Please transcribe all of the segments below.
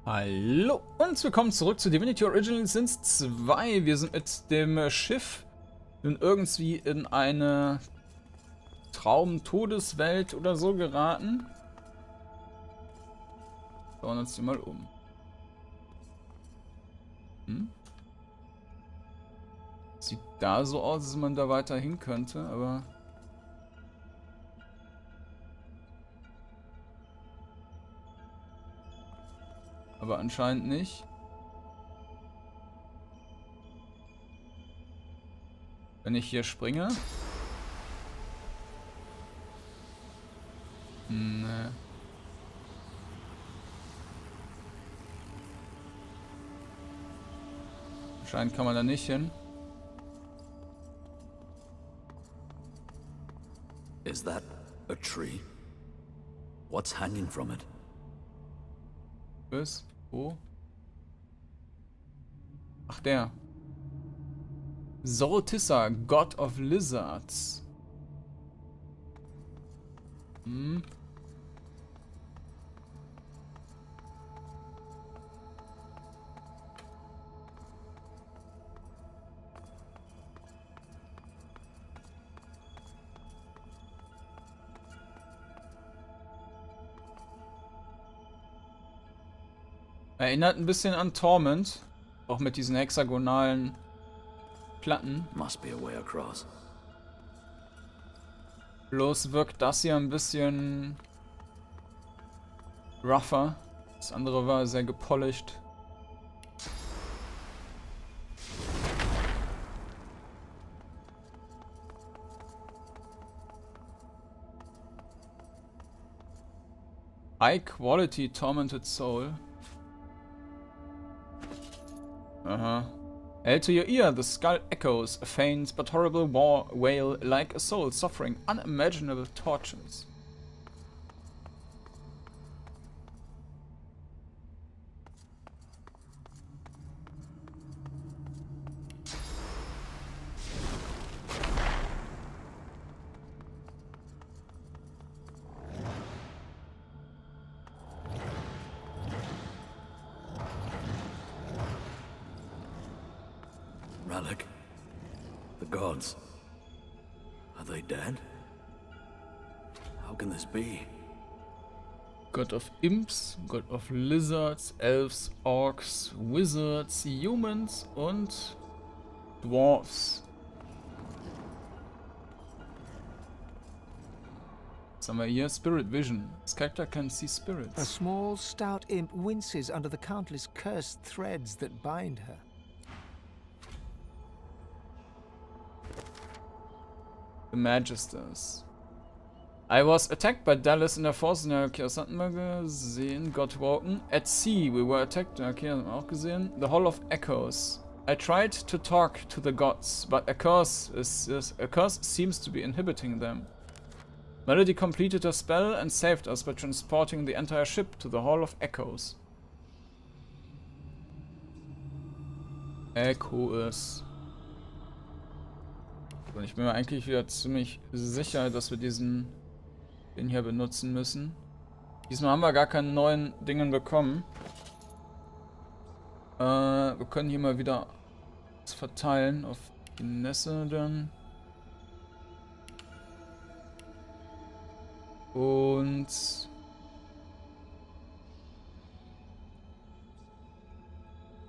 Hallo und willkommen zurück zu Divinity Original Sins 2. Wir sind mit dem Schiff nun irgendwie in eine Traum-Todeswelt oder so geraten. Schauen uns die mal um. Sieht da so aus, als man da weiter hin könnte, aber... Aber anscheinend nicht. Wenn ich hier springe. Nee. Anscheinend kann man da nicht hin. Is that a tree? What's hanging from it? Was? Wo? Ach, der. Soltissa, God of Lizards. Erinnert ein bisschen an Torment. Auch mit diesen hexagonalen Platten. Must be a way across. Bloß wirkt das hier ein bisschen rougher. Das andere war sehr gepolished. High Quality Tormented Soul. Hail to your ear, the skull echoes, a faint but horrible wail like a soul suffering unimaginable tortures. Relic. The gods. Are they dead? How can this be? God of Imps, God of Lizards, Elves, Orcs, Wizards, Humans und Dwarfs. Was haben wir hier? Spirit Vision. This character can see A spirits. small, stout imp winces under the countless cursed threads that bind her. The Magisters. I was attacked by Dallas in der Force. Okay, das hatten wir gesehen. Got woken. At sea, we were attacked. Okay, haben wir auch gesehen. The Hall of Echoes. I tried to talk to the gods, but a curse seems to be inhibiting them. Melody completed her spell and saved us by transporting the entire ship to the Hall of Echoes. Echoes. Und ich bin mir eigentlich wieder ziemlich sicher, dass wir den hier benutzen müssen. Diesmal haben wir gar keine neuen Dingen bekommen. Wir können hier mal wieder was verteilen auf die Nässe dann. Und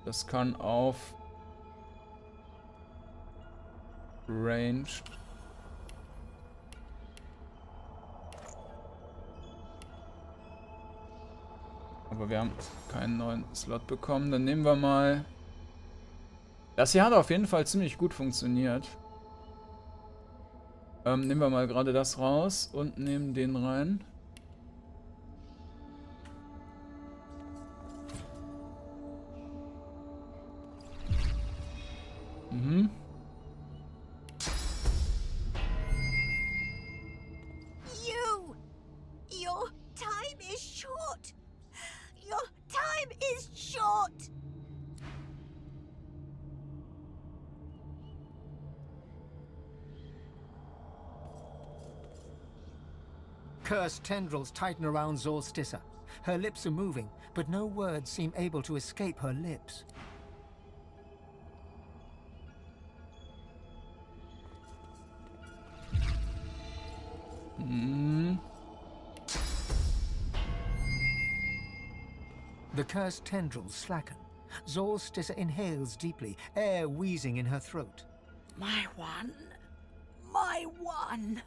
das kann auf Ranged. Aber wir haben keinen neuen Slot bekommen. Dann nehmen wir mal... Das hier hat auf jeden Fall ziemlich gut funktioniert. Nehmen wir mal gerade das raus und nehmen den rein. Your time is short. Your time is short. Cursed tendrils tighten around Solstissa. Her lips are moving, but no words seem able to escape her lips. The cursed tendrils slacken. Solstice inhales deeply, air wheezing in her throat. My one. My one.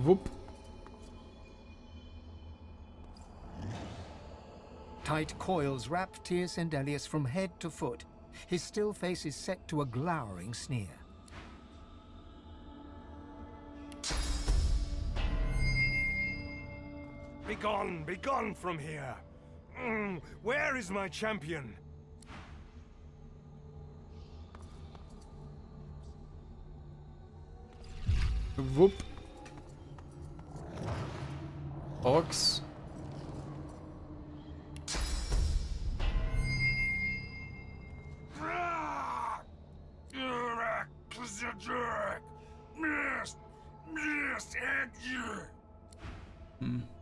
Whoop. Tight coils wrap Tyr Sendelius from head to foot. His still face is set to a glowering sneer. Be gone from here! Where is my champion? Whoop. Orks.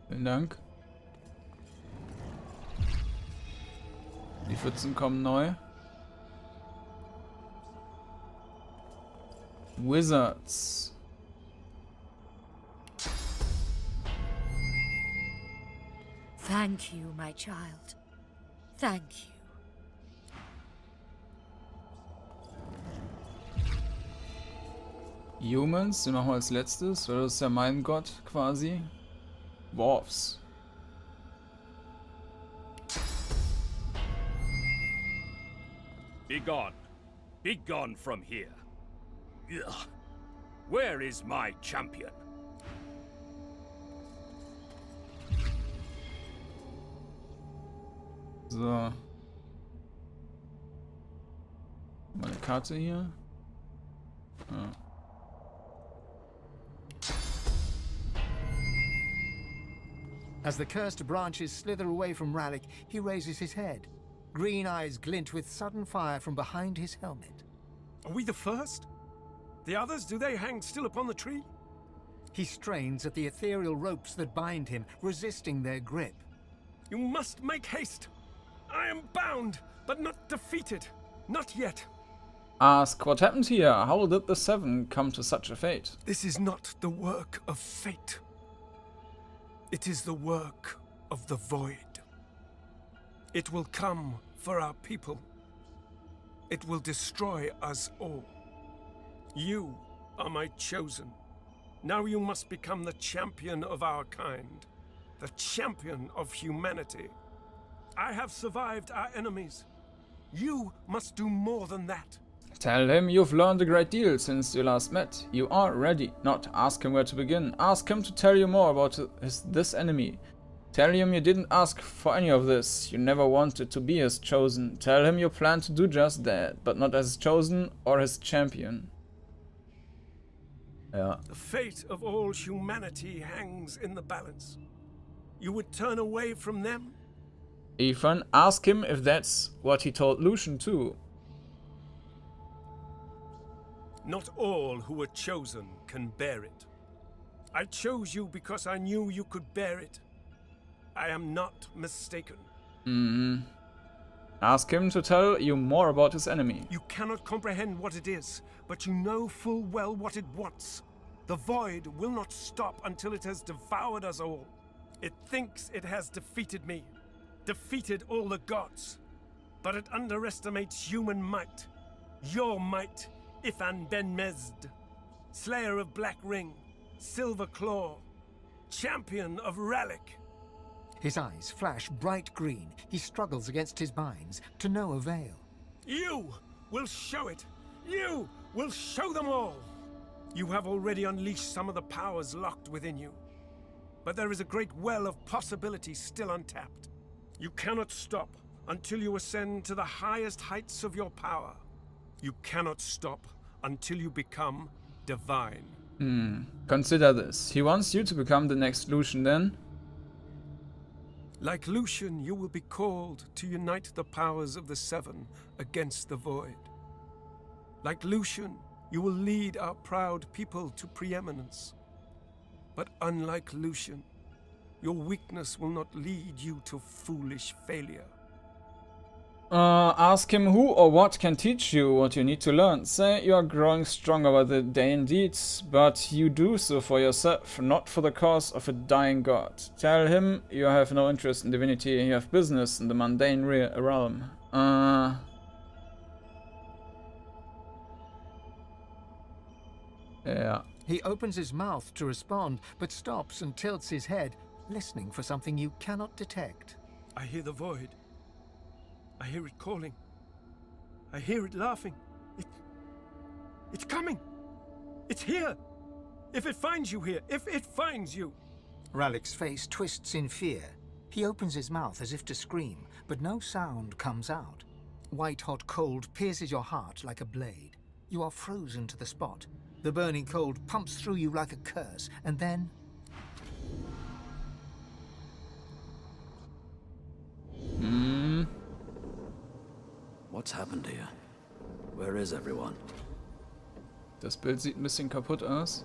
Vielen Dank. Die Pfützen kommen neu. Wizards. Thank you, my child. Thank you. Humans, den machen wir als letztes, weil das ist ja mein Gott quasi. Dwarfs. Be gone. Be gone from here. Ugh. Where is my champion? So. Meine Karte hier. Ja. As the cursed branches slither away from Rallick, he raises his head. Green eyes glint with sudden fire from behind his helmet. Are we the first? The others, do they hang still upon the tree? He strains at the ethereal ropes that bind him, resisting their grip. You must make haste. I am bound, but not defeated. Not yet. Ask what happened here. How did the Seven come to such a fate? This is not the work of fate. It is the work of the void. It will come for our people. It will destroy us all. You are my chosen. Now you must become the champion of our kind. The champion of humanity. I have survived our enemies. You must do more than that. Tell him you've learned a great deal since you last met. You are ready. Not ask him where to begin. Ask him to tell you more about this enemy. Tell him you didn't ask for any of this. You never wanted to be his chosen. Tell him you plan to do just that, but not as his chosen or his champion. Ja. The fate of all humanity hangs in the balance. You would turn away from them? Ethan, ask him if that's what he told Lucian too. Not all who were chosen can bear it. I chose you because I knew you could bear it. I am not mistaken. Ask him to tell you more about his enemy. You cannot comprehend what it is, but you know full well what it wants. The void will not stop until it has devoured us all. It thinks it has defeated me, defeated all the gods. But it underestimates human might. Your might, Ifan Ben Mezd, Slayer of Black Ring, Silver Claw, Champion of Rallick. His eyes flash bright green. He struggles against his binds, to no avail. You will show it. You will show them all. You have already unleashed some of the powers locked within you. But there is a great well of possibilities still untapped. You cannot stop until you ascend to the highest heights of your power. You cannot stop until you become divine. Consider this. He wants you to become the next Lucian then? Like Lucian, you will be called to unite the powers of the Seven against the Void. Like Lucian, you will lead our proud people to preeminence. But unlike Lucian, your weakness will not lead you to foolish failure. Ask him who or what can teach you what you need to learn. Say you are growing stronger by the day indeed, but you do so for yourself, not for the cause of a dying god. Tell him you have no interest in divinity, you have business in the mundane realm. Yeah. He opens his mouth to respond, but stops and tilts his head, listening for something you cannot detect. I hear the void. I hear it calling. I hear it laughing. It's coming. It's here. If it finds you here, if it finds you. Ralik's face twists in fear. He opens his mouth as if to scream, but no sound comes out. White-hot cold pierces your heart like a blade. You are frozen to the spot. The burning cold pumps through you like a curse, and then... What's happened here? Where is everyone? Das Bild sieht ein bisschen kaputt aus.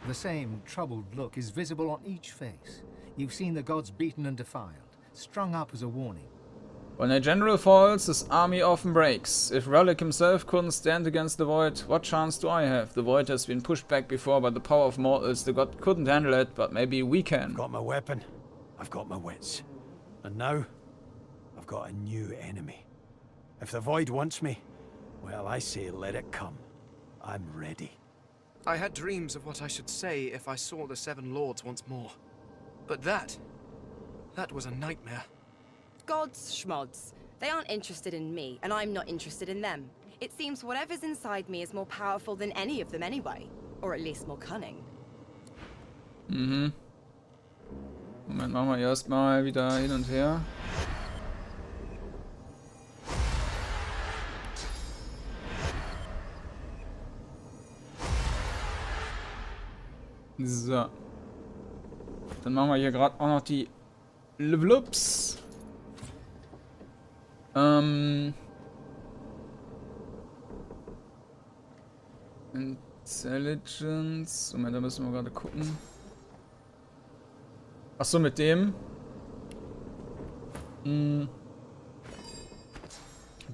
The same troubled look is visible on each face. You've seen the gods beaten and defiled, strung up as a warning. When a general falls, his army often breaks. If Ralik himself couldn't stand against the void, what chance do I have? The void has been pushed back before by the power of mortals. The god couldn't handle it, but maybe we can. I've got my weapon. I've got my wits. And now, I've got a new enemy. If the void wants me, well, I say let it come. I'm ready. I had dreams of what I should say if I saw the Seven Lords once more. But that was a nightmare. Gods, schmods. They aren't interested in me, and I'm not interested in them. It seems whatever's inside me is more powerful than any of them anyway. Or at least more cunning. Mhm. Moment, machen wir erstmal wieder hin und her. So. Dann machen wir hier gerade auch noch die Level-Ups. Intelligence. Moment, da müssen wir gerade gucken. Achso, mit dem.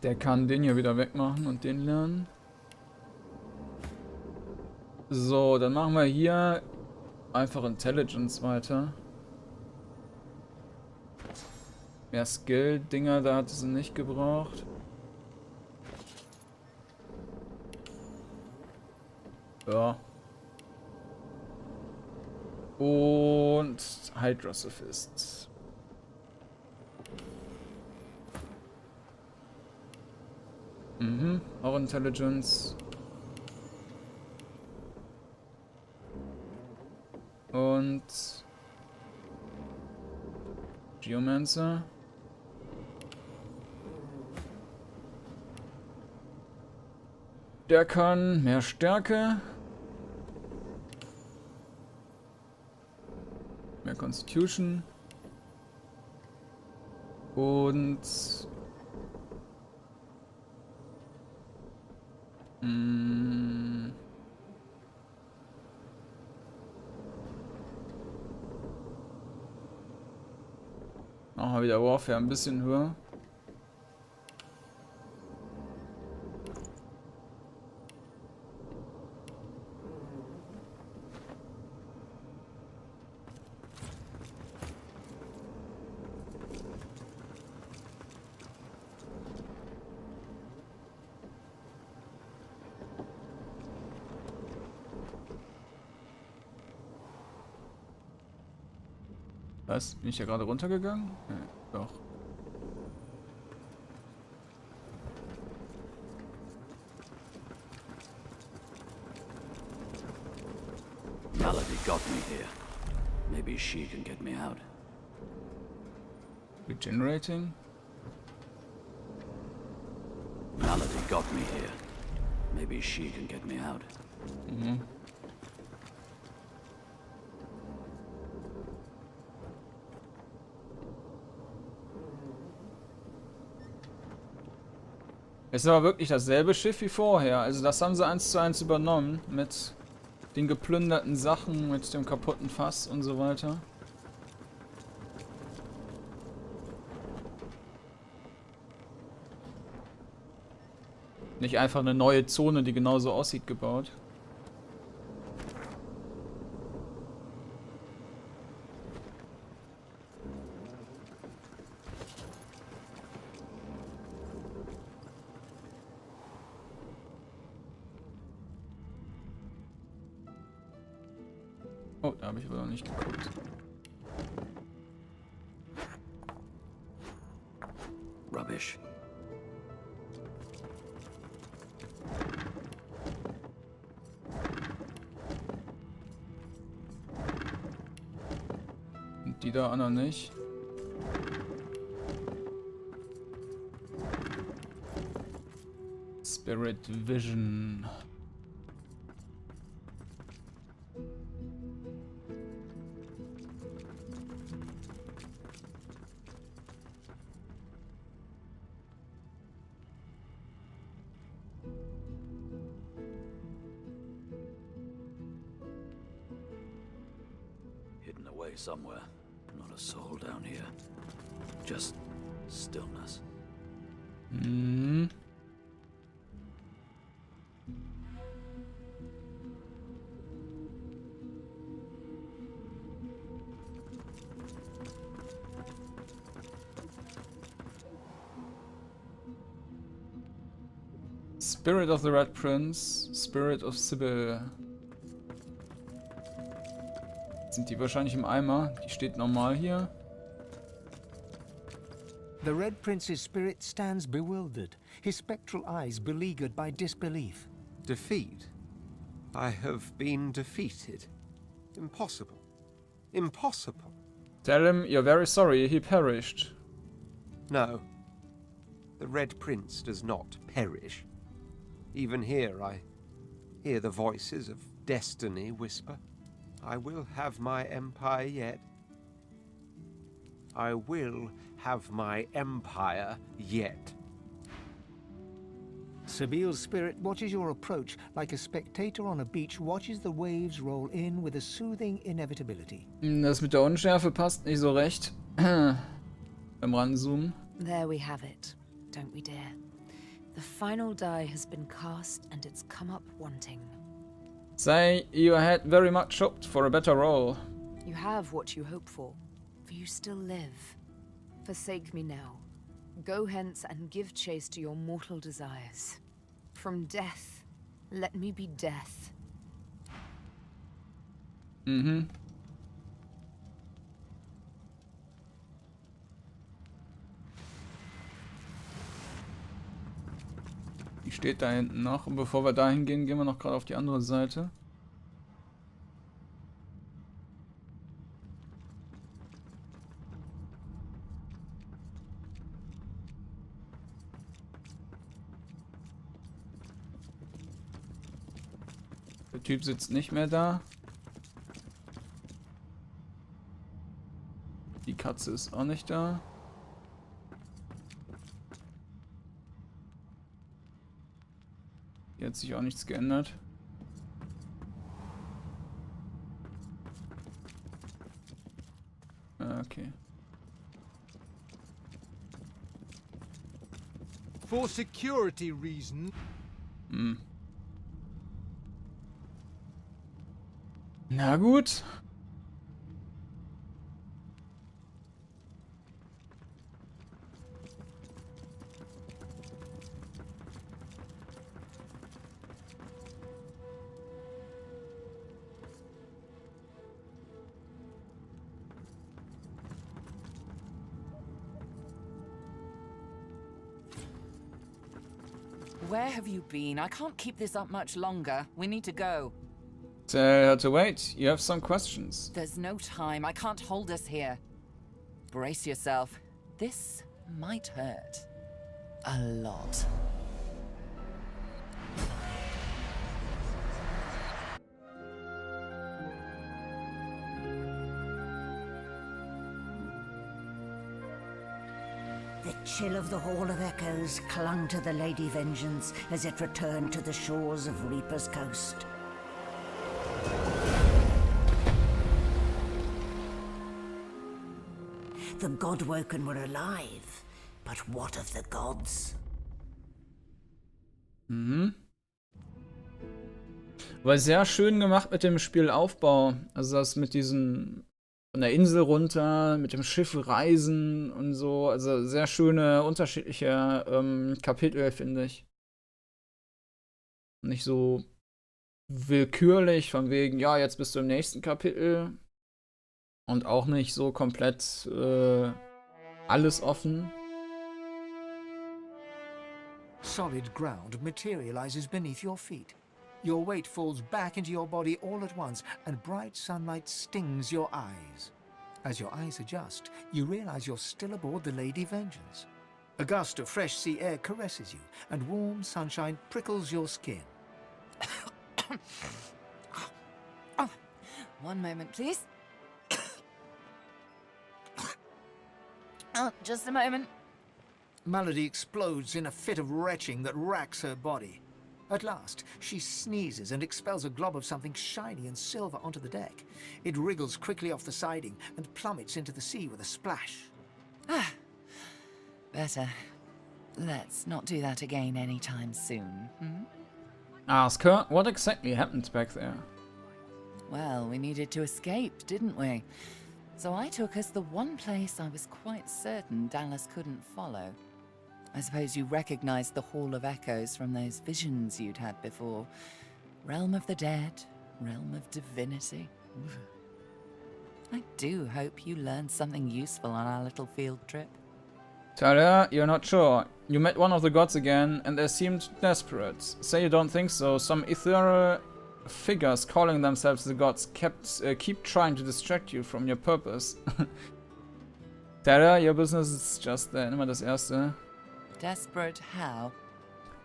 Der kann den hier wieder wegmachen und den lernen. So, dann machen wir hier einfach Intelligence weiter. Mehr Skill-Dinger, da hat sie nicht gebraucht. Ja. Und Hydrosophist. Mhm, auch Intelligence. Und Geomancer. Der kann mehr Stärke. Mehr Constitution. Und machen wir wieder Warfare ein bisschen höher. Was? Bin ich ja gerade runtergegangen? Nee, doch. Melody got me here. Maybe she can get me out. Regenerating? Melody got me here. Maybe she can get me out. Mhm. Ist aber wirklich dasselbe Schiff wie vorher. Also das haben sie 1:1 übernommen mit den geplünderten Sachen mit dem kaputten Fass und so weiter. Nicht einfach eine neue Zone, die genauso aussieht, gebaut. Oh, da habe ich aber noch nicht geguckt. Rubbish. Und die da auch noch nicht. Spirit Vision. Hidden away somewhere. Not a soul down here. Just stillness. Hm. Spirit of the Red Prince, Spirit of Sybil. Sind die wahrscheinlich im Eimer? Die steht normal hier. The Red Prince's spirit stands bewildered, his spectral eyes beleaguered by disbelief. Defeat? I have been defeated. Impossible. Impossible. Tell him you're very sorry he perished. No. The Red Prince does not perish. Even here I hear the voices of destiny whisper. I will have my empire yet. I will have my empire yet. Sybil's spirit watches your approach like a spectator on a beach watches the waves roll in with a soothing inevitability. Das mit der Unschärfe passt nicht so recht. Beim Ranzoomen. There we have it, don't we, dear? The final die has been cast and it's come up wanting. Say you had very much hoped for a better role. You have what you hope for you still live. Forsake me now. Go hence and give chase to your mortal desires. From death, let me be death. Mhm. Die steht da hinten noch. Und bevor wir dahin gehen, gehen wir noch gerade auf die andere Seite. Der Typ sitzt nicht mehr da. Die Katze ist auch nicht da. Hier hat sich auch nichts geändert. Okay. For security reasons. Hm. Na gut. Where have you been? I can't keep this up much longer. We need to go. Tell her to wait. You have some questions. There's no time. I can't hold us here. Brace yourself. This might hurt. A lot. The chill of the Hall of Echoes clung to the Lady Vengeance as it returned to the shores of Reaper's Coast. The Godwoken were alive. But what of the gods? Mhm. Aber sehr schön gemacht mit dem Spielaufbau. Also das mit diesen von der Insel runter, mit dem Schiff reisen und so. Also sehr schöne, unterschiedliche Kapitel, finde ich. Nicht so willkürlich, von wegen, ja, jetzt bist du im nächsten Kapitel. Und auch nicht so komplett alles offen. Solid ground materializes beneath your feet. Your weight falls back into your body all at once, and bright sunlight stings your eyes. As your eyes adjust, you realize you're still aboard the Lady Vengeance. A gust of fresh sea air caresses you, and warm sunshine prickles your skin. Oh, one moment, please. Oh, just a moment. Malady explodes in a fit of retching that racks her body. At last, she sneezes and expels a glob of something shiny and silver onto the deck. It wriggles quickly off the siding and plummets into the sea with a splash. Ah, better. Let's not do that again anytime soon, hmm? Ask her, what exactly happened back there? Well, we needed to escape, didn't we? So I took us the one place I was quite certain Dallas couldn't follow. I suppose you recognized the Hall of Echoes from those visions you'd had before. Realm of the dead, realm of divinity. I do hope you learned something useful on our little field trip. Tyler, you're not sure. You met one of the gods again, and they seemed desperate. Say you don't think so. Some ethereal figures calling themselves the gods keep trying to distract you from your purpose. Tyler, your business is just immer das Erste. Desperate how?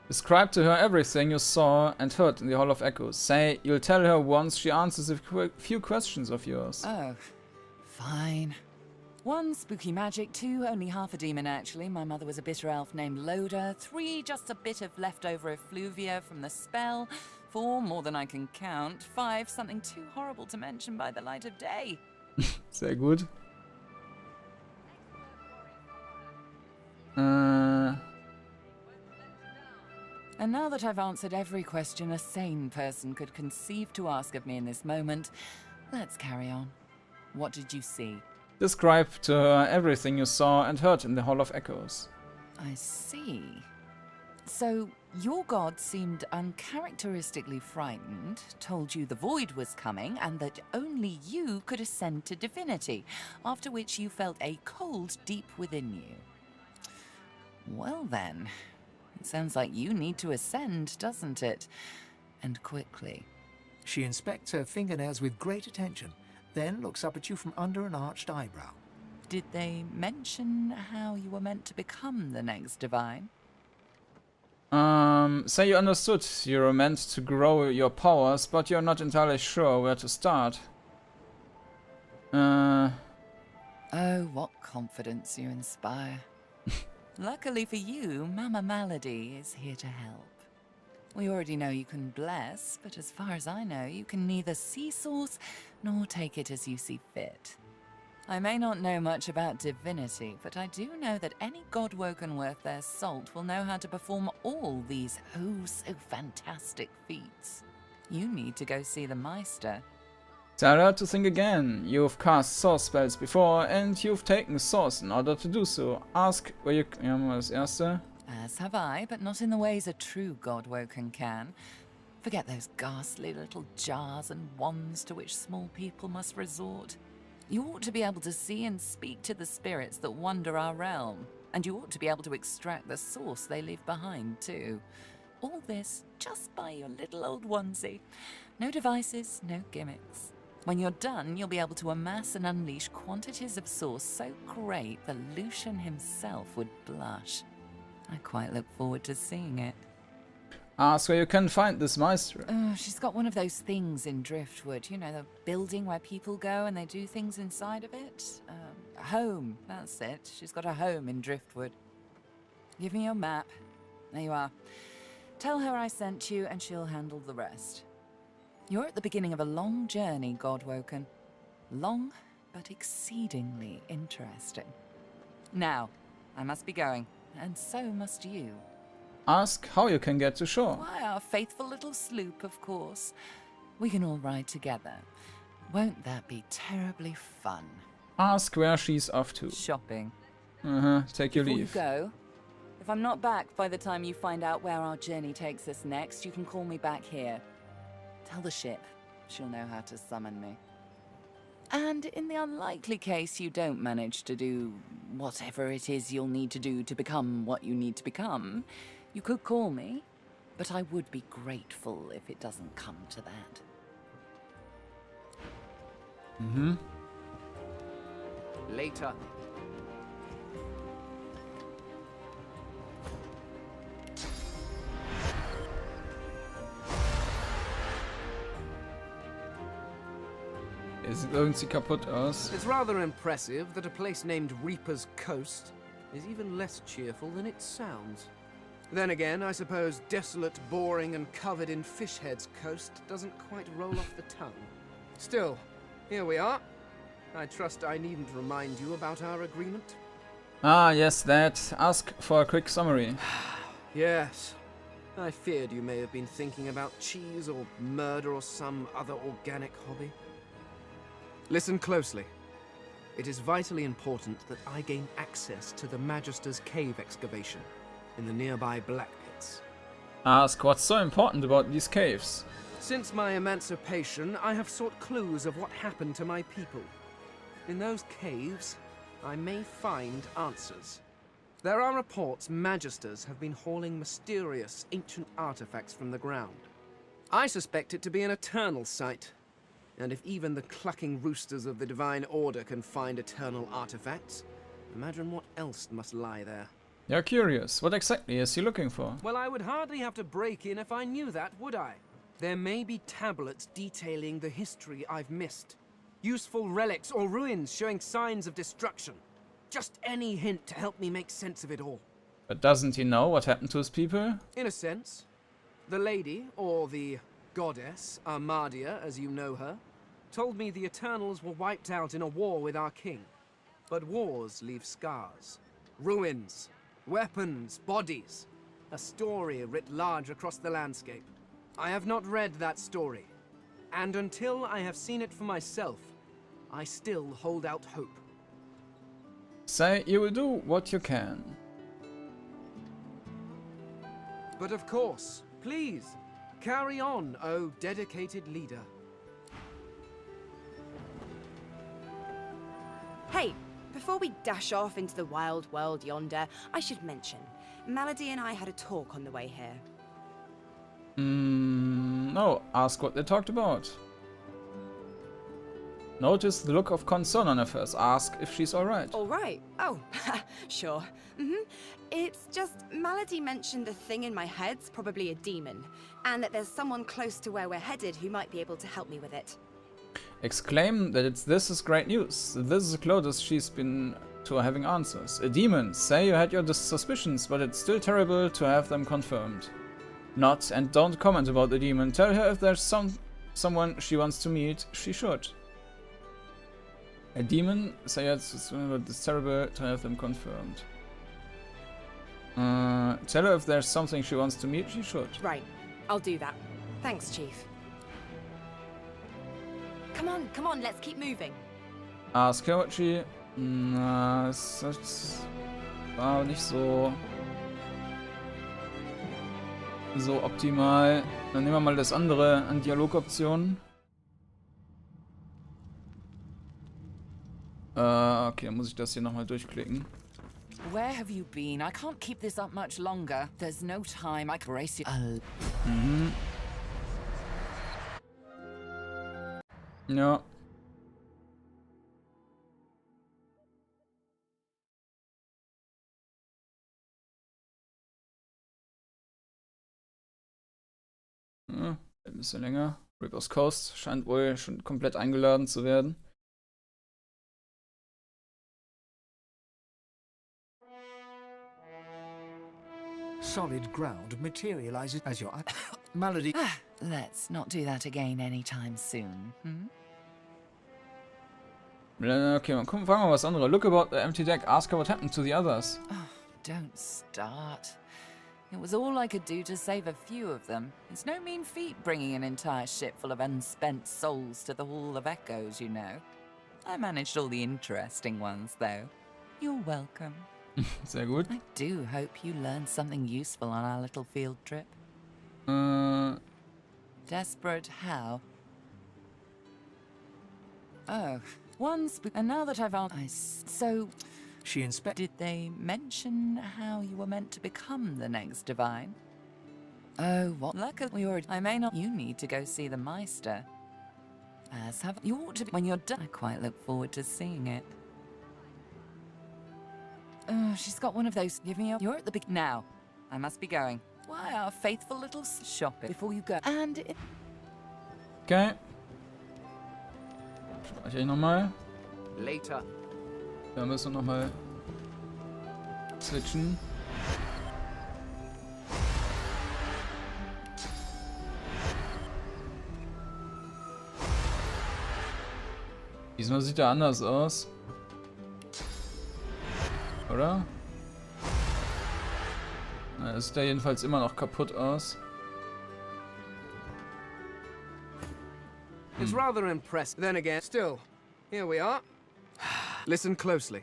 Describe to her everything you saw and heard in the Hall of Echoes. Say you'll tell her once she answers a few questions of yours. Oh, fine. 1, spooky magic. 2, only half a demon actually. My mother was a bitter elf named Loda. 3, just a bit of leftover effluvia from the spell. 4, more than I can count. 5, something too horrible to mention by the light of day. Sehr gut. And now that I've answered every question a sane person could conceive to ask of me in this moment, let's carry on. What did you see? Describe to her everything you saw and heard in the Hall of Echoes. I see. So, your god seemed uncharacteristically frightened, told you the void was coming, and that only you could ascend to divinity, after which you felt a cold deep within you. Well then, it sounds like you need to ascend, doesn't it? And quickly. She inspects her fingernails with great attention, then looks up at you from under an arched eyebrow. Did they mention how you were meant to become the next divine? Say you understood you were meant to grow your powers, but you're not entirely sure where to start. Oh, what confidence you inspire. Luckily for you, Mama Malady is here to help. We already know you can bless, but as far as I know, you can neither see source nor take it as you see fit. I may not know much about divinity, but I do know that any godwoken worth their salt will know how to perform all these so fantastic feats. You need to go see the Meister. Tell her to think again. You've cast source spells before, and you've taken source in order to do so. Ask where you... Ja, mal das Erste. As have I, but not in the ways a true godwoken can. Forget those ghastly little jars and wands to which small people must resort. You ought to be able to see and speak to the spirits that wander our realm, and you ought to be able to extract the source they leave behind, too. All this just by your little old onesie. No devices, no gimmicks. When you're done, you'll be able to amass and unleash quantities of source so great that Lucian himself would blush. I quite look forward to seeing it. Ask where you can find this Meister. She's got one of those things in Driftwood. You know, the building where people go and they do things inside of it? A home, that's it. She's got a home in Driftwood. Give me your map. There you are. Tell her I sent you and she'll handle the rest. You're at the beginning of a long journey, Godwoken. Long, but exceedingly interesting. Now, I must be going, and so must you. Ask how you can get to shore. Why, our faithful little sloop, of course. We can all ride together. Won't that be terribly fun? Ask where she's off to. Shopping. Take your Before leave. you go, if I'm not back by the time you find out where our journey takes us next, you can call me back here. Tell the ship. She'll know how to summon me. And in the unlikely case you don't manage to do whatever it is you'll need to do to become what you need to become, you could call me, but I would be grateful if it doesn't come to that. Later. Sieht irgendwie kaputt aus. It's rather impressive that a place named Reaper's Coast is even less cheerful than it sounds. Then again, I suppose desolate, boring, and covered in fish heads coast doesn't quite roll off the tongue. Still, here we are. I trust I needn't remind you about our agreement. Ah, yes, that. Ask for a quick summary. Yes. I feared you may have been thinking about cheese or murder or some other organic hobby. Listen closely. It is vitally important that I gain access to the Magister's cave excavation in the nearby Black Pits. Ask what's so important about these caves. Since my emancipation, I have sought clues of what happened to my people. In those caves, I may find answers. There are reports Magisters have been hauling mysterious ancient artifacts from the ground. I suspect it to be an eternal site. And if even the clucking roosters of the Divine Order can find eternal artifacts, imagine what else must lie there. You're curious. What exactly is he looking for? Well, I would hardly have to break in if I knew that, would I? There may be tablets detailing the history I've missed. Useful relics or ruins showing signs of destruction. Just any hint to help me make sense of it all. But doesn't he know what happened to his people? In a sense. The lady, or the goddess, Armadia, as you know her, told me the Eternals were wiped out in a war with our king. But wars leave scars. Ruins, weapons, bodies. A story writ large across the landscape. I have not read that story. And until I have seen it for myself, I still hold out hope. Say you will do what you can. But of course, please, carry on, O dedicated leader. Hey, before we dash off into the wild world yonder, I should mention, Malady and I had a talk on the way here. No, ask what they talked about. Notice the look of concern on her face. Ask if she's alright. Alright. Oh, sure. It's just, Malady mentioned the thing in my head's probably a demon, and that there's someone close to where we're headed who might be able to help me with it. Exclaim that this is great news. This is the closest she's been to having answers. A demon. Say you had your suspicions, but it's still terrible to have them confirmed. Not, and don't comment about the demon. Tell her if there's someone she wants to meet, she should. A demon. Say it's terrible to have them confirmed. Tell her if there's something she wants to meet, she should. Right. I'll do that. Thanks, Chief. Come on, let's keep moving. Ask her what she... Na, das war nicht so optimal. Dann nehmen wir mal das andere an Dialogoptionen. Okay, dann muss ich das hier nochmal durchklicken. Where have you been? I can't keep this up much longer. There's no time. I can race you. Ja. Ein bisschen länger. Reaper's Coast scheint wohl schon komplett eingeladen zu werden. Solid ground materializes as your Malady. Let's not do that again anytime soon. Okay, mal gucken, fragen wir was anderes. Look about the empty deck. Ask her what happened to the others. Oh, don't start. It was all I could do to save a few of them. It's no mean feat bringing an entire ship full of unspent souls to the Hall of Echoes, you know. I managed all the interesting ones, though. You're welcome. Sehr gut. I do hope you learned something useful on our little field trip. Desperate how? Oh, and now that I've so... She inspected. Did they mention how you were meant to become the next divine? Oh, what? Luckily, I may not. You need to go see the Meister. You ought to be when you're done. I quite look forward to seeing it. Oh, she's got one of those. Give me up. You're at the big now. I must be going. Why, our faithful little shop before you go. And. Okay. Speichere ich nochmal. Later. Da müssen wir nochmal switchen. Diesmal sieht er anders aus. Oder? Na, sieht er jedenfalls immer noch kaputt aus. It's rather impressive. Then again, still, here we are. Listen closely.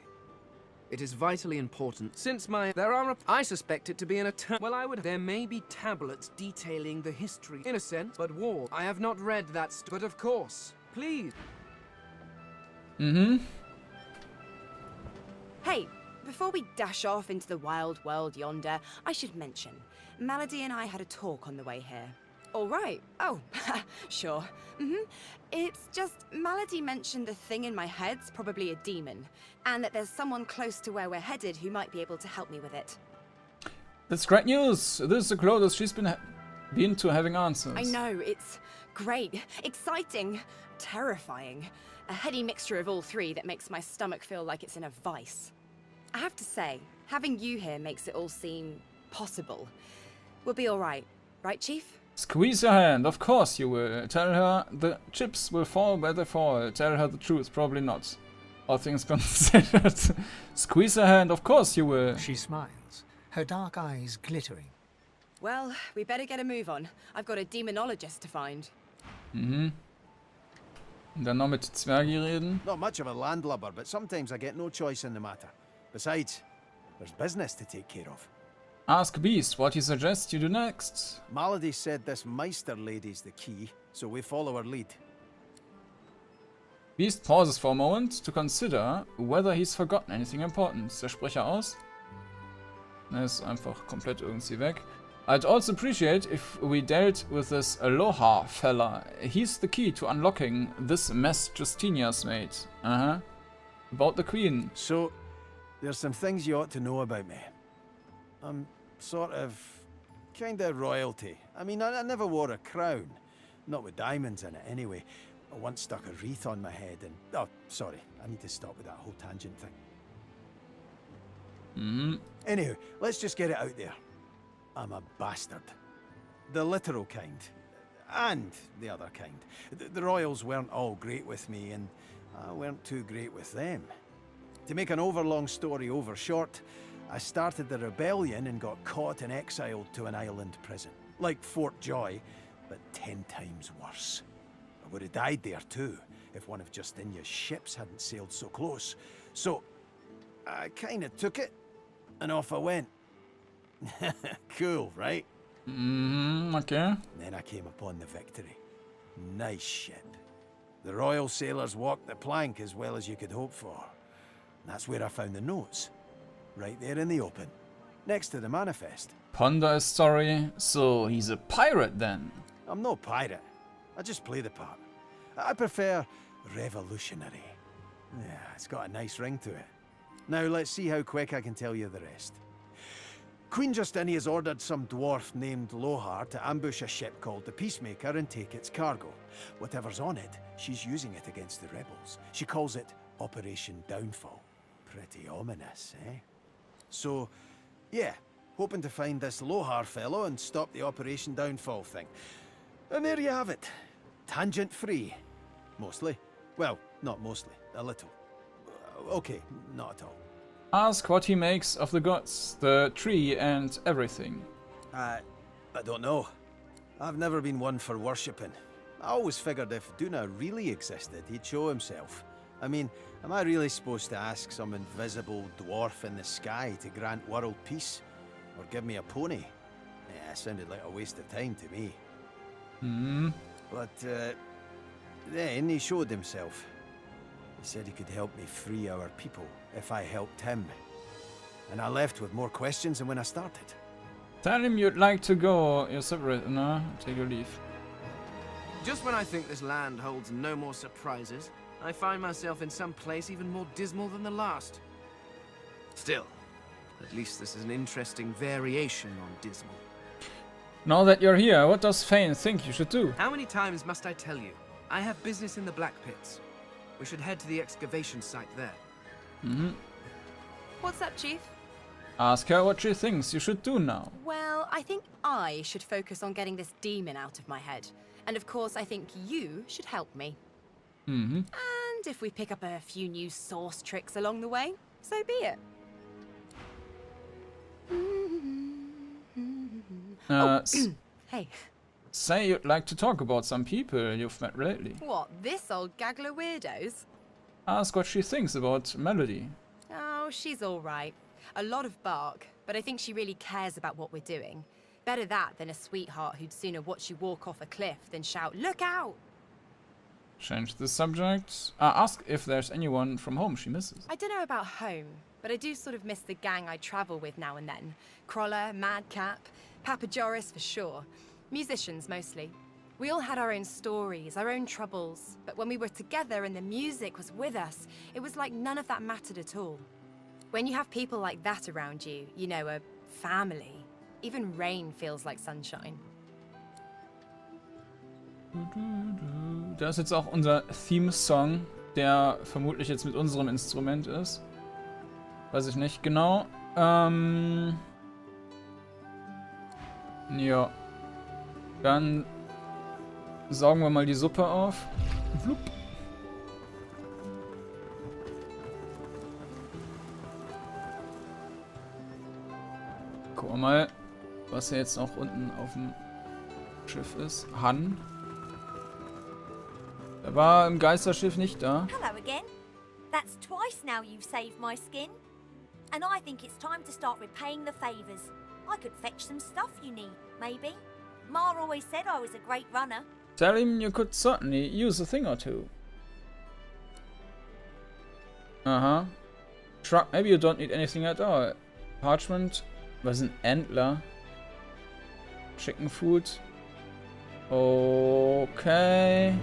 It is vitally important. Since I suspect it to be an attack. Well, there may be tablets detailing the history, in a sense, but war. I have not read that but of course, please. Hey, before we dash off into the wild world yonder, I should mention, Malady and I had a talk on the way here. All right. Oh, sure. It's just Malady mentioned the thing in my head's probably a demon, and that there's someone close to where we're headed who might be able to help me with it. That's great news. This is the closest she's been to having answers. I know, it's great, exciting, terrifying. A heady mixture of all three that makes my stomach feel like it's in a vice. I have to say, having you here makes it all seem possible. We'll be all right, Chief? Squeeze her hand, of course you will. Tell her the chips will fall where they fall. Tell her the truth, probably not. All things considered. Squeeze her hand, of course you will. She smiles, her dark eyes glittering. Well, we better get a move on. I've got a demonologist to find. Und dann noch mit Zwergi reden. Not much of a landlubber, but sometimes I get no choice in the matter. Besides, there's business to take care of. Ask Beast what he suggests you do next. Malady said this Meister lady's the key, so we follow her lead. Beast pauses for a moment to consider whether he's forgotten anything important. Ist der Sprecher aus? Er ist einfach komplett irgendwie weg. I'd also appreciate if we dealt with this Aloha fella. He's the key to unlocking this mess Justinia's made. About the Queen. So, there's some things you ought to know about me. I'm sort of... kinda royalty. I mean, I never wore a crown. Not with diamonds in it, anyway. I once stuck a wreath on my head and... Oh, sorry. I need to stop with that whole tangent thing. Anywho, let's just get it out there. I'm a bastard. The literal kind. And the other kind. The royals weren't all great with me, and I weren't too great with them. To make an overlong story over short, I started the rebellion and got caught and exiled to an island prison. Like Fort Joy, but 10 times worse. I would have died there too, if one of Justinia's ships hadn't sailed so close. So, I kinda took it, and off I went. Cool, right? Okay. Then I came upon the Victory. Nice ship. The royal sailors walked the plank as well as you could hope for. That's where I found the notes. Right there in the open. Next to the manifest. Ponder is sorry. So he's a pirate then? I'm no pirate. I just play the part. I prefer revolutionary. Yeah, it's got a nice ring to it. Now let's see how quick I can tell you the rest. Queen Justinia's ordered some dwarf named Lohar to ambush a ship called the Peacemaker and take its cargo. Whatever's on it, she's using it against the rebels. She calls it Operation Downfall. Pretty ominous, eh? So, yeah, hoping to find this Lohar fellow and stop the Operation Downfall thing. And there you have it. Tangent-free. Mostly. Well, not mostly. A little. Okay, not at all. Ask what he makes of the gods, the tree, and everything. I don't know. I've never been one for worshipping. I always figured if Duna really existed, he'd show himself. I mean, am I really supposed to ask some invisible dwarf in the sky to grant world peace? Or give me a pony? Yeah, it sounded like a waste of time to me. But then he showed himself. He said he could help me free our people if I helped him. And I left with more questions than when I started. Tell him you'd like to go. You're separate, no? Take your leave. Just when I think this land holds no more surprises, I find myself in some place even more dismal than the last. Still, at least this is an interesting variation on dismal. Now that you're here, what does Fane think you should do? How many times must I tell you? I have business in the Black Pits. We should head to the excavation site there. What's up, Chief? Ask her what she thinks you should do now. Well, I think I should focus on getting this demon out of my head. And of course, I think you should help me. And if we pick up a few new source tricks along the way, so be it. Hey. Say you'd like to talk about some people you've met lately. What, this old gaggle of weirdos? Ask what she thinks about Melody. Oh, she's all right. A lot of bark, but I think she really cares about what we're doing. Better that than a sweetheart who'd sooner watch you walk off a cliff than shout, "Look out!" Change the subject. Ask if there's anyone from home she misses. I don't know about home, but I do sort of miss the gang I travel with now and then. Crawler, Madcap, Papa Joris for sure. Musicians mostly. We all had our own stories, our own troubles, but when we were together and the music was with us, it was like none of that mattered at all. When you have people like that around you, you know, a family, even rain feels like sunshine. Das ist jetzt auch unser Theme-Song, der vermutlich jetzt mit unserem Instrument ist. Weiß ich nicht genau. Ja. Dann saugen wir mal die Suppe auf. Flup. Gucken wir mal, was hier jetzt noch unten auf dem Schiff ist. Han. Er war im Geisterschiff nicht da. Hello again. That's twice now you've saved my skin. And I think it's time to start repaying the favours. I could fetch some stuff you need, maybe. Ma always said I was a great runner. Tell him you could certainly use a thing or two. Truck, maybe you don't need anything at all. Parchment. Was ein Antler? Chicken food. Okay.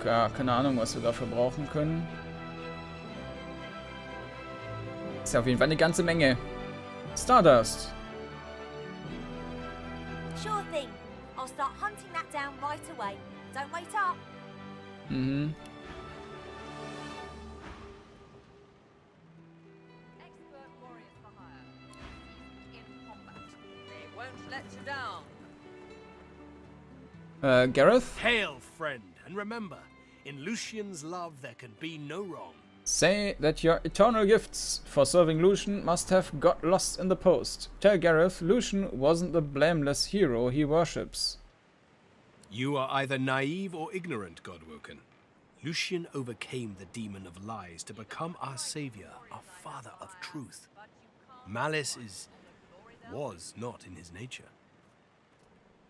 Ja, keine Ahnung, was wir dafür brauchen können. Ist ja auf jeden Fall eine ganze Menge. Stardust. Sure thing. I'll start hunting that down right away. Don't wait up. Expert warriors for hire. In combat. They won't let you down. Gareth? Hail, friend, and remember, in Lucian's love there can be no wrong. Say that your eternal gifts for serving Lucian must have got lost in the post. Tell Gareth Lucian wasn't the blameless hero he worships. You are either naive or ignorant, Godwoken. Lucian overcame the demon of lies to become our savior, our father of truth. Malice was not in his nature.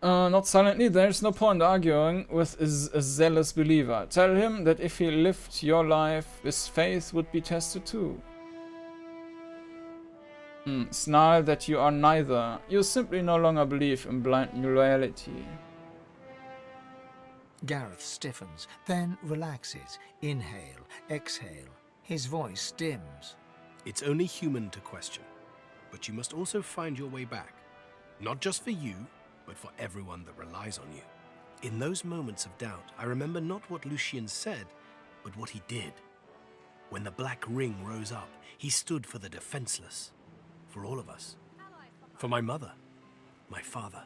Not silently, there's no point arguing with a zealous believer. Tell him that if he lived your life, his faith would be tested too. Snarl that you are neither. You simply no longer believe in blind loyalty. Gareth stiffens, then relaxes. Inhale, exhale. His voice dims. It's only human to question, but you must also find your way back. Not just for you, but for everyone that relies on you. In those moments of doubt, I remember not what Lucian said, but what he did. When the Black Ring rose up, he stood for the defenseless. For all of us. For my mother. My father.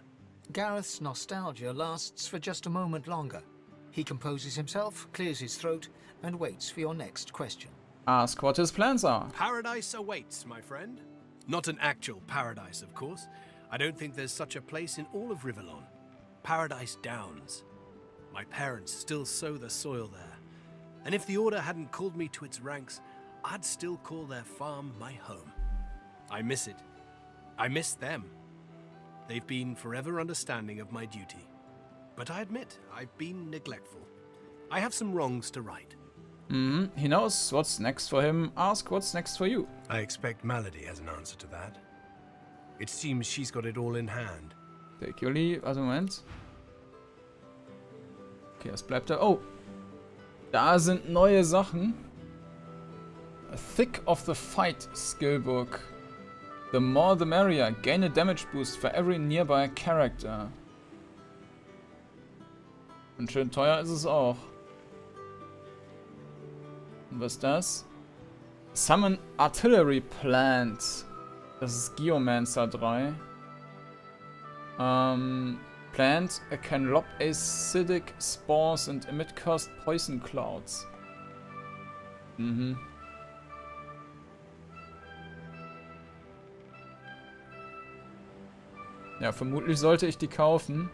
Gareth's nostalgia lasts for just a moment longer. He composes himself, clears his throat, and waits for your next question. Ask what his plans are. Paradise awaits, my friend. Not an actual paradise, of course. I don't think there's such a place in all of Rivellon. Paradise Downs. My parents still sow the soil there. And if the Order hadn't called me to its ranks, I'd still call their farm my home. I miss it. I miss them. They've been forever understanding of my duty. But I admit, I've been neglectful. I have some wrongs to right. He knows what's next for him. Ask what's next for you. I expect Malady has an answer to that. It seems she's got it all in hand. Take your leave. Also, Moment. Okay, was bleibt da? Oh! Da sind neue Sachen. A Thick of the Fight Skillbook. The more the merrier. Gain a damage boost for every nearby character. Und schön teuer ist es auch. Und was ist das? Summon Artillery Plant. Das ist Geomancer 3. Plant can lob acidic spores and emit cursed poison clouds. Mhm. Ja, vermutlich sollte ich die kaufen.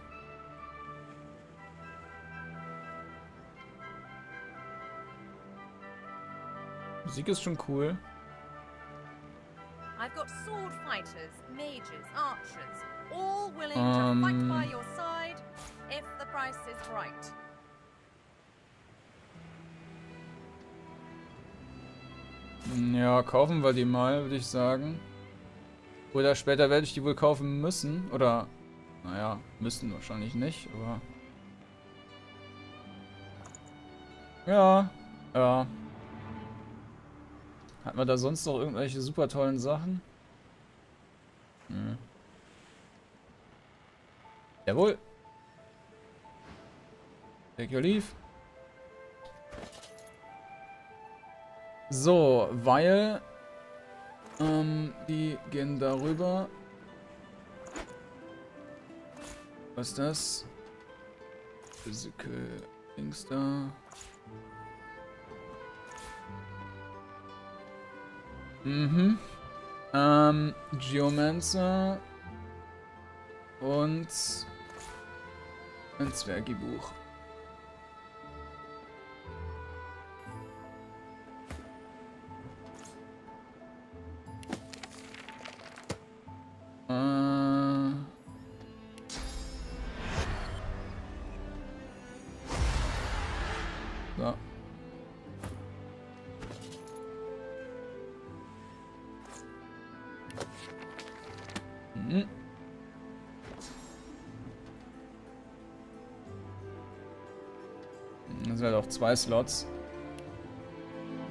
Musik ist schon cool. I've got sword fighters, mages, archers, all willing to fight by your side if the price is right. Ja, kaufen wir die mal, würde ich sagen. Oder später werde ich die wohl kaufen müssen. Oder, naja, müssen wahrscheinlich nicht, aber... Ja, ja. Hat man da sonst noch irgendwelche super tollen Sachen? Hm. Jawohl. Take your leave. So, weil die gehen darüber. Was ist das? Physical Dings da. Mhm. Geomancer und ein Zwergibuch. So. Das wäre doch 2 Slots.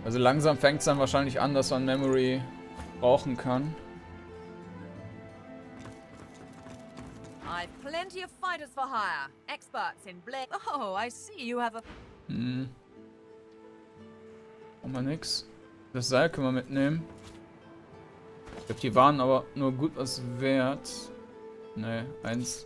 Also langsam fängt es dann wahrscheinlich an, dass man Memory brauchen kann. I've plenty of fighters for hire. Experts in blade. Oh, I see you have a... Hm. Brauchen wir nix. Das Seil können wir mitnehmen. Ich glaube, die waren aber nur gut was wert. Ne, 1.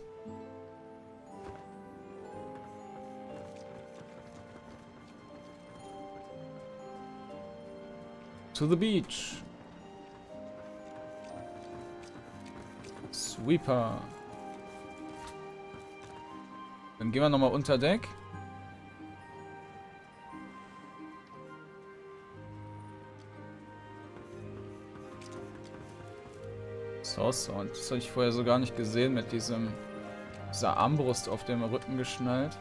To the beach. Sweeper. Dann gehen wir nochmal unter Deck. Und das habe ich vorher so gar nicht gesehen mit dieser Armbrust auf dem Rücken geschnallt.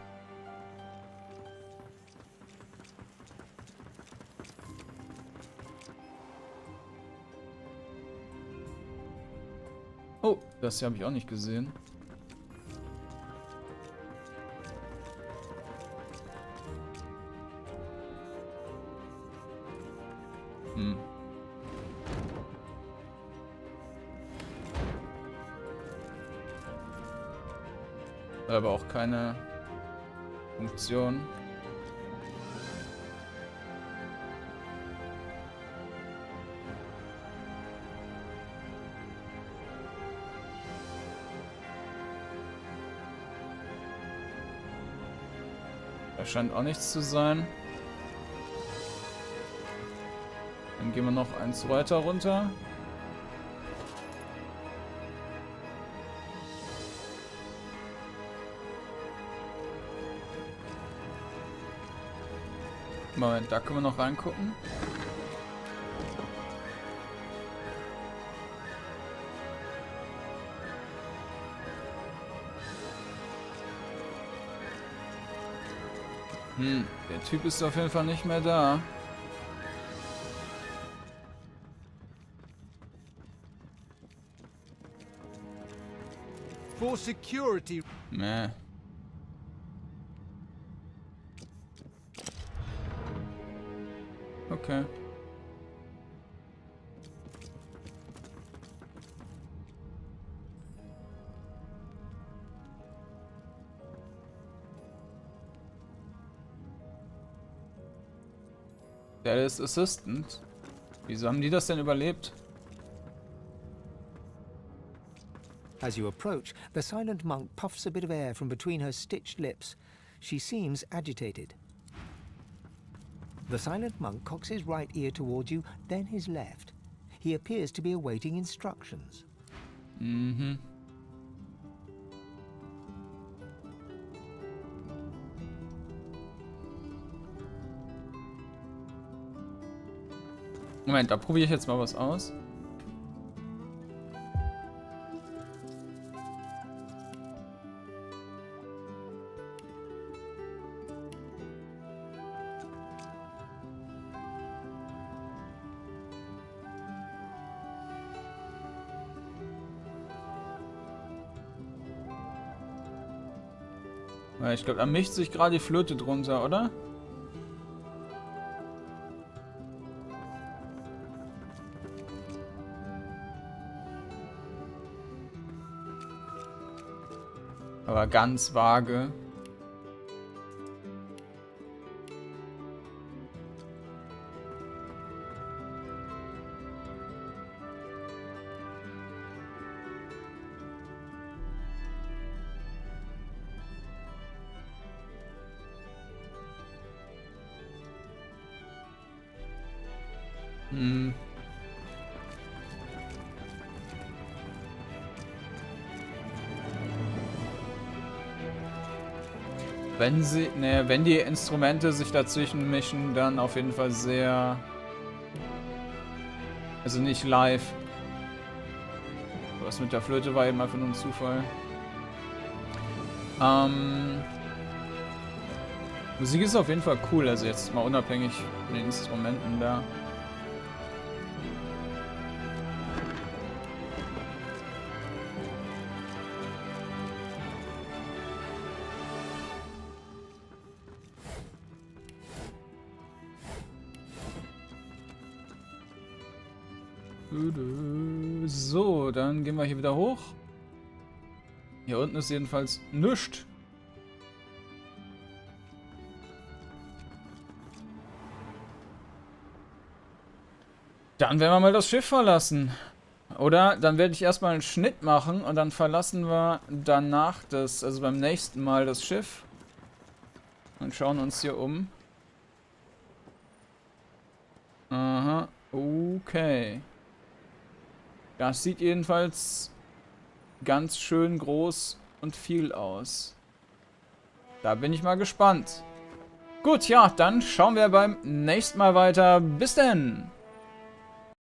Oh, das hier habe ich auch nicht gesehen. Hm. Aber auch keine Funktion. Da scheint auch nichts zu sein. Dann gehen wir noch eins weiter runter. Moment, da können wir noch reingucken. Der Typ ist auf jeden Fall nicht mehr da. For security. Meh. Okay. Der ist Assistant. Wieso haben die das denn überlebt? As you approach, the silent monk puffs a bit of air from between her stitched lips. She seems agitated. The silent monk cocks his right ear towards you, then his left. He appears to be awaiting instructions. Mhm. Moment, da probiere ich jetzt mal was aus. Ich glaube, da mischt sich gerade die Flöte drunter, oder? Aber ganz vage. Wenn die Instrumente sich dazwischen mischen, dann auf jeden Fall sehr... Also nicht live. Was mit der Flöte war eben einfach nur ein Zufall. Musik ist auf jeden Fall cool, also jetzt mal unabhängig von den Instrumenten da. So, dann gehen wir hier wieder hoch. Hier unten ist jedenfalls nichts. Dann werden wir mal das Schiff verlassen. Oder dann werde ich erstmal einen Schnitt machen und dann verlassen wir danach also beim nächsten Mal das Schiff. Und schauen uns hier um. Aha, okay. Das sieht jedenfalls ganz schön groß und viel aus. Da bin ich mal gespannt. Gut, ja, dann schauen wir beim nächsten Mal weiter. Bis denn!